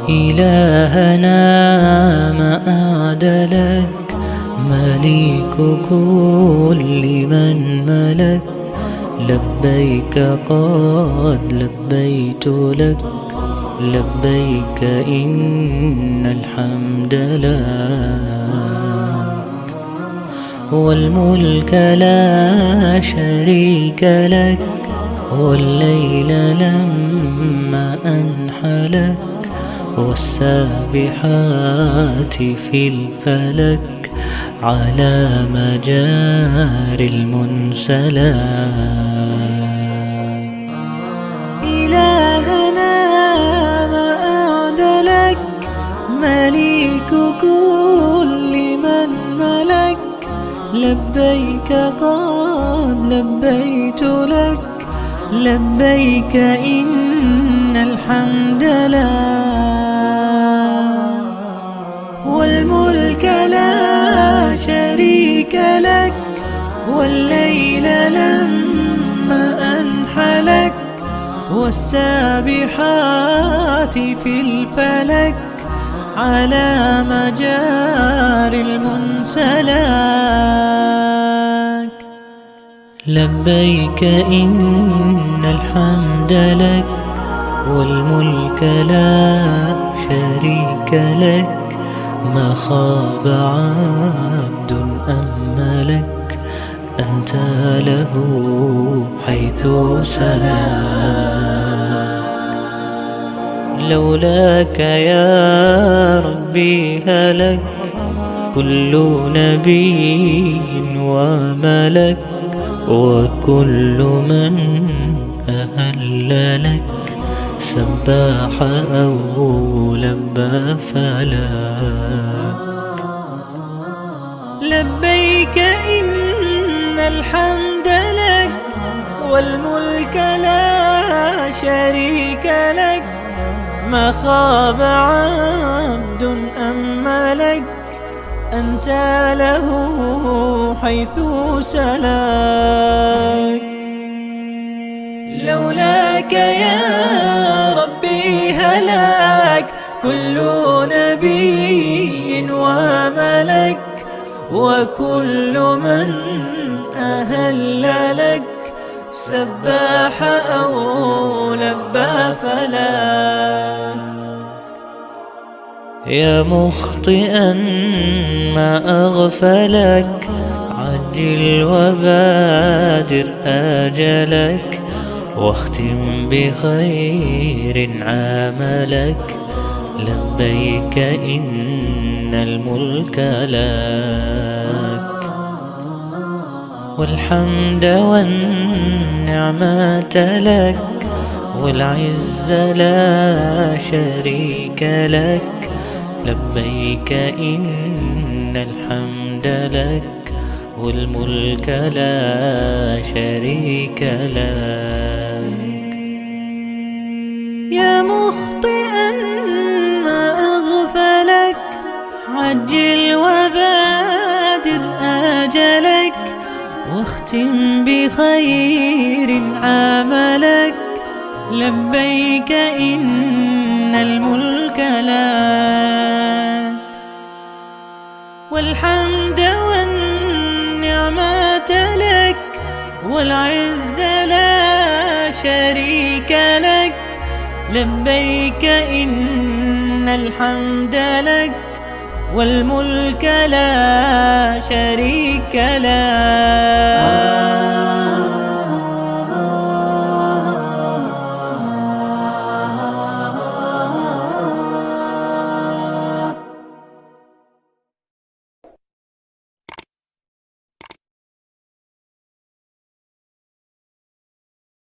إلهنا ما أعدلك، مليك كل من ملك. لبيك قد لبيت لك، لبيك إن الحمد لك، والملك لا شريك لك. والليل لما أنحلك، والسابحات في الفلك، على مجاري المنسلات. إلهنا ما أعدلك، مليك كل من ملك. لبيك قد لبيت لك، لبيك إن الحمد لك، والملك لا شريك لك. والليل لما أنحلك، والسابحات في الفلك، على مجاري المنسلات. لبيك إن الحمد لك، والملك لا شريك لك. ما خاب عبد أملك، أنت له حيث سلاك. لولاك يا ربي هلك كل نبي وملك، وكل من أهل لك سباح أو لبى فلاك. لبيك إن الحمد لك، والملك لا شريك لك. ما خاب عبد أملك، أنت له حيث سلاك. لولاك يا ربي هلاك كل نبي وملك، وكل من أهل لك سباح أو لبى فلاك. يا مخطئا ما أغفلك، عجل وبادر آجلك، واختم بخير عملك. لبيك إن الملك لك، والحمد والنعمة لك، والعز لا شريك لك. لبيك إن الحمد لك، والملك لا شريك لك. يا مخطئا ما أغفلك، عجل وبادر آجلك، واختم بخير عملك. لبيك إن الملك لك، والحمد والنعمة لك، والعز لا شريك لك. لبيك إن الحمد لك، والملك لا شريك لك.